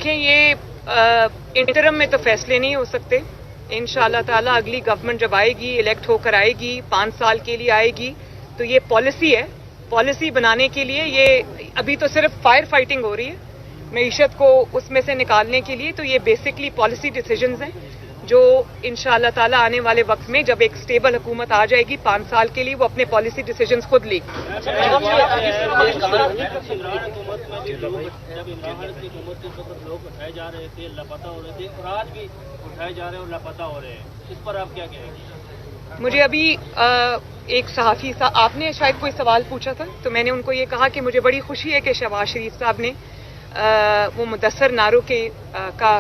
देखें, ये इंटरम में तो फैसले नहीं हो सकते। इंशाअल्लाह ताला अगली गवर्नमेंट जब आएगी, इलेक्ट होकर आएगी, 5 साल के लिए आएगी, तो ये पॉलिसी है। पॉलिसी बनाने के लिए ये अभी तो सिर्फ फायर फाइटिंग हो रही है मईशत को उसमें से निकालने के लिए, तो ये बेसिकली पॉलिसी डिसीजंस हैं जो इंशाअल्लाह ताला आने वाले वक्त में जब एक स्टेबल हुकूमत आ जाएगी 5 साल के लिए, वो अपने पॉलिसी डिसीजंस खुद लेगी। जब इमरान की हुकूमत के वक्त लोग उठाए जा रहे थे, लापता हो रहे थे, और आज भी उठाए जा रहे हैं और लापता हो रहे हैं, इस पर आप क्या कहेंगे? मुझे अभी एक सहाफ़ी साहब, आपने शायद कोई सवाल पूछा था, तो मैंने उनको ये कहा कि मुझे बड़ी खुशी है कि शहबाज शरीफ साहब ने वो मुदस्सर नारो के का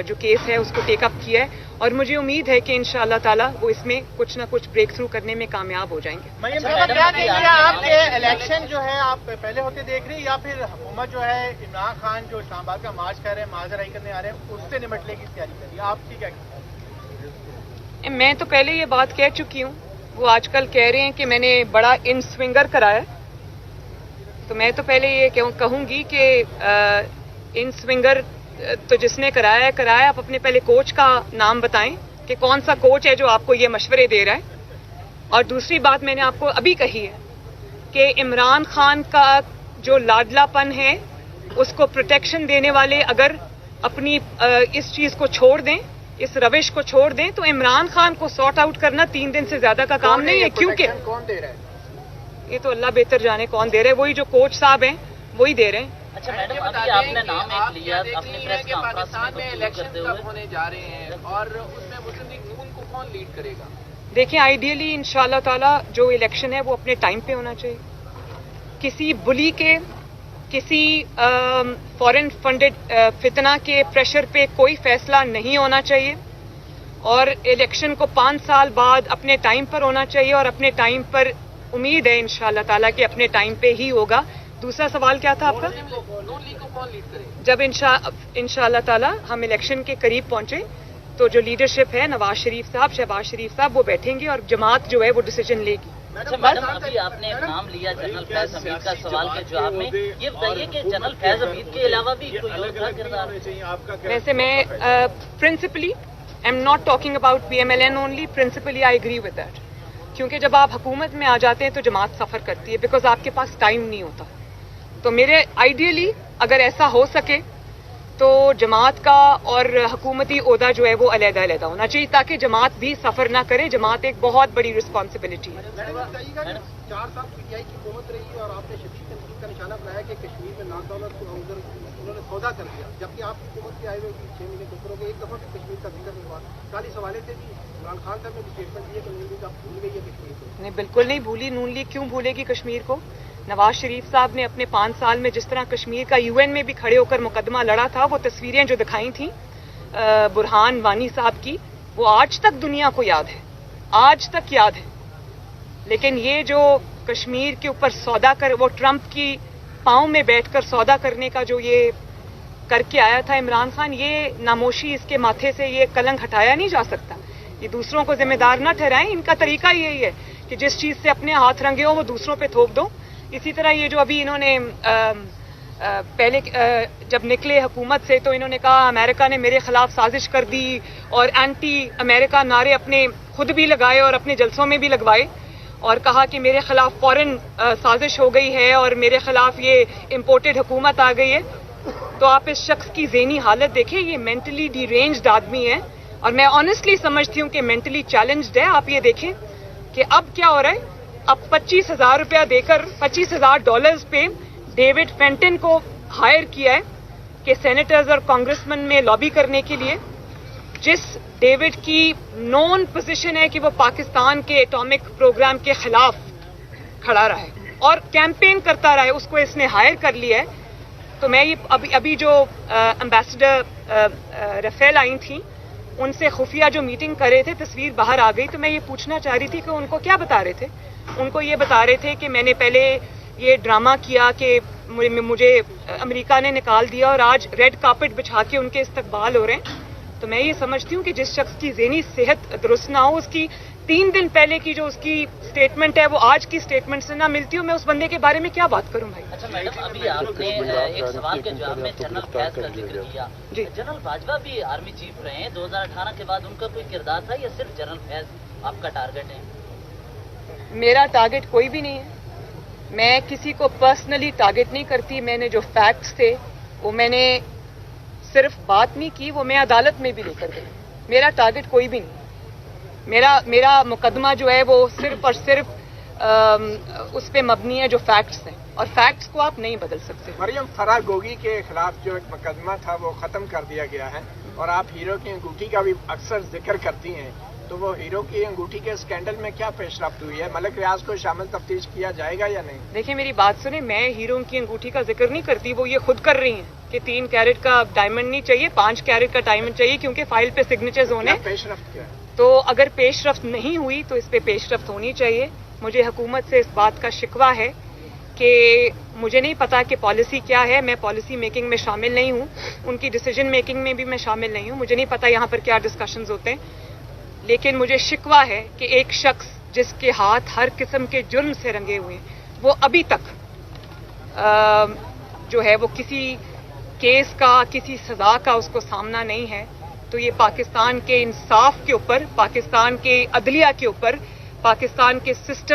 जो केस है उसको टेकअप किया है, और मुझे उम्मीद है कि इंशाअल्लाह ताला वो इसमें कुछ ना कुछ ब्रेक थ्रू करने में कामयाब हो जाएंगे। क्या देखिए, आपके इलेक्शन जो है आप पहले होते देख रही, या फिर हुकूमत जो है इमरान खान जो इस्लामाबाद का मार्च कर रहे हैं, माजराई करने आ रहे हैं, उससे निपटने की तैयारी कर रही है? आपकी क्या कहते हैं? मैं तो पहले ये बात कह चुकी हूँ, वो आजकल कह रहे हैं कि मैंने बड़ा इन स्विंगर कराया, तो मैं तो पहले ये कहूंगी कि इन स्विंगर तो जिसने कराया है, आप अपने पहले कोच का नाम बताएं कि कौन सा कोच है जो आपको ये मशवरे दे रहा है। और दूसरी बात मैंने आपको अभी कही है कि इमरान खान का जो लाडलापन है उसको प्रोटेक्शन देने वाले अगर अपनी इस चीज को छोड़ दें, इस रविश को छोड़ दें, तो इमरान खान को सॉर्ट आउट करना 3 दिन से ज्यादा का काम नहीं है। क्योंकि कौन दे रहा है ये तो अल्लाह बेहतर जाने कौन दे रहे हैं, वही जो कोच साहब हैं वही दे रहे हैं। अच्छा मैडम, अभी आपने नाम एक लिया अपनी प्रेस कॉन्फ्रेंस में इलेक्शन कब होने जा रहे हैं और उसमें मुस्लिम लीग नून को कौन लीड करेगा? देखिए, आइडियली इंशाअल्लाह ताला जो इलेक्शन है वो अपने टाइम पे होना चाहिए। किसी बुली के, किसी फॉरेन फंडेड फितना के प्रेशर पे कोई फैसला नहीं होना चाहिए, और इलेक्शन को 5 साल बाद अपने टाइम पर होना चाहिए, और अपने टाइम पर उम्मीद है इंशाअल्लाह ताला कि अपने टाइम पे ही होगा। दूसरा सवाल क्या था आपका? नून लीग को कौन लीड करेगा? जब इंशाअल्लाह ताला हम इलेक्शन के करीब पहुंचे तो जो लीडरशिप है, नवाज शरीफ साहब, शहबाज शरीफ साहब, वो बैठेंगे और जमात जो है वो डिसीजन लेगी। अच्छा मैडम, अभी आपने एक नाम लिया जनरल फैज हमीद का, सवाल के जवाब में ये बताइए कि जनरल फैज हमीद के अलावा भी कोई और था किरदार? वैसे मैं principally I am not talking about PMLN only, principally I agree with that, क्योंकि जब आप हुकूमत में आ जाते हैं तो जमात सफर करती है, बिकॉज आपके पास टाइम नहीं होता। तो मेरे आइडियली अगर ऐसा हो सके तो जमात का और हुकूमती ओहदा जो है वो अलग-अलग होना चाहिए, ताकि जमात भी सफर ना करे। जमात एक बहुत बड़ी रिस्पॉन्सिबिलिटी है। 4 साल PTI की हुकूमत रही और आपने शफीक तनकीद का निशाना बनाया कि कश्मीर में नादौलत को उन्होंने सौदा कर दिया, जबकि आपकी हुकूमत के आए हुए 6 महीने के ऊपर हो गए, एक दफा भी कश्मीर का जिक्र नहीं हुआ। 40 हवाले से भी इमरान खान साहब ने भी स्टेटमेंट दिया कि नून लीग आप भूल गई है कश्मीर को। नहीं, बिल्कुल नहीं भूली। नून लीग क्यों भूलेगी कश्मीर को? नवाज शरीफ साहब ने अपने 5 साल में जिस तरह कश्मीर का UN में भी खड़े होकर मुकदमा लड़ा था, वो तस्वीरें जो दिखाई थी बुरहान वानी साहब की, वो आज तक दुनिया को याद है, आज तक याद है। लेकिन ये जो कश्मीर के ऊपर सौदा कर, वो ट्रंप की पांव में बैठकर सौदा करने का जो ये करके आया था इमरान खान, ये नामोशी इसके माथे से ये कलंक हटाया नहीं जा सकता। ये दूसरों को जिम्मेदार न ठहराएं। इनका तरीका यही है कि जिस चीज से अपने हाथ रंगे हो वो दूसरों पे थोप दो। इसी तरह ये जो अभी इन्होंने पहले जब निकले हुकूमत से तो इन्होंने कहा अमेरिका ने मेरे खिलाफ साजिश कर दी, और एंटी अमेरिका नारे अपने खुद भी लगाए और अपने जलसों में भी लगवाए, और कहा कि मेरे खिलाफ फॉरेन साजिश हो गई है और मेरे खिलाफ ये इम्पोर्टेड हुकूमत आ गई है। तो आप इस शख्स की ज़हनी हालत देखें, ये मेंटली डिरेंज्ड आदमी है, और मैं ऑनेस्टली समझती हूँ कि मेंटली चैलेंज्ड है। आप ये देखें कि अब क्या हो रहा है, अब 25,000 रुपया देकर $25,000 पे डेविड फेंटन को हायर किया है कि सेनेटर्स और कांग्रेसमैन में लॉबी करने के लिए, जिस डेविड की नॉन पोजीशन है कि वो पाकिस्तान के एटॉमिक प्रोग्राम के खिलाफ खड़ा रहा है और कैंपेन करता रहा है, उसको इसने हायर कर लिया है। तो मैं ये अभी जो एम्बेसडर रफेल आई थी, उनसे खुफिया जो मीटिंग कर रहे थे, तस्वीर बाहर आ गई, तो मैं ये पूछना चाह रही थी कि उनको क्या बता रहे थे। उनको ये बता रहे थे कि मैंने पहले ये ड्रामा किया कि मुझे अमेरिका ने निकाल दिया और आज रेड कार्पेट बिछा के उनके इस्तकबाल हो रहे हैं। तो मैं ये समझती हूँ कि जिस शख्स की ज़हनी सेहत दुरुस्त ना हो, उसकी 3 दिन पहले की जो उसकी स्टेटमेंट है वो आज की स्टेटमेंट से ना मिलती हो, मैं उस बंदे के बारे में क्या बात करूं भाई। अच्छा मैडम, अभी आपने एक सवाल के जवाब में जनरल फैज का जिक्र किया। जी। जनरल बाजवा भी आर्मी चीफ रहे हैं, 2018 के बाद उनका कोई किरदार था या सिर्फ जनरल फैज आपका टारगेट है? मेरा टारगेट कोई भी नहीं है, मैं किसी को पर्सनली टारगेट नहीं करती। मैंने जो फैक्ट्स थे वो मैंने सिर्फ बात नहीं की, वो मैं अदालत में भी लेकर गई। मेरा टारगेट कोई भी नहीं, मेरा मुकदमा जो है वो सिर्फ और सिर्फ उस पे मबनी है जो फैक्ट्स हैं, और फैक्ट्स को आप नहीं बदल सकते। मरियम फराह गोगी के खिलाफ जो एक मुकदमा था वो खत्म कर दिया गया है, और आप हीरो की अंगूठी का भी अक्सर जिक्र करती हैं, तो वो हीरो की अंगूठी के स्कैंडल में क्या पेशरफ्त हुई है? मलिक रियाज को शामिल तफ्तीश किया जाएगा या नहीं? देखिए मेरी बात सुने, मैं हीरो की अंगूठी का जिक्र नहीं करती, वो ये खुद कर रही हैं कि 3 कैरेट का डायमंड नहीं चाहिए, 5 कैरेट का डायमंड चाहिए, क्योंकि फाइल पे सिग्नेचर्स होने। पेशरफ्त क्या है? तो अगर पेशरफ्त नहीं हुई तो इस पे पेशरफ्त होनी चाहिए। मुझे हुकूमत से इस बात का शिकवा है कि मुझे नहीं पता कि पॉलिसी क्या है, मैं पॉलिसी मेकिंग में शामिल नहीं हूं, उनकी डिसीजन मेकिंग में भी मैं शामिल नहीं हूं, मुझे नहीं पता यहां पर क्या डिस्कशंस होते हैं। लेकिन मुझे शिकवा है कि एक शख्स जिसके हाथ हर किस्म के जुर्म से रंगे हुए हैं, वो अभी तक जो है वो किसी केस का, किसी सजा का उसको सामना नहीं है। तो ये पाकिस्तान के इंसाफ के ऊपर, पाकिस्तान के अदलिया के ऊपर, पाकिस्तान के सिस्टम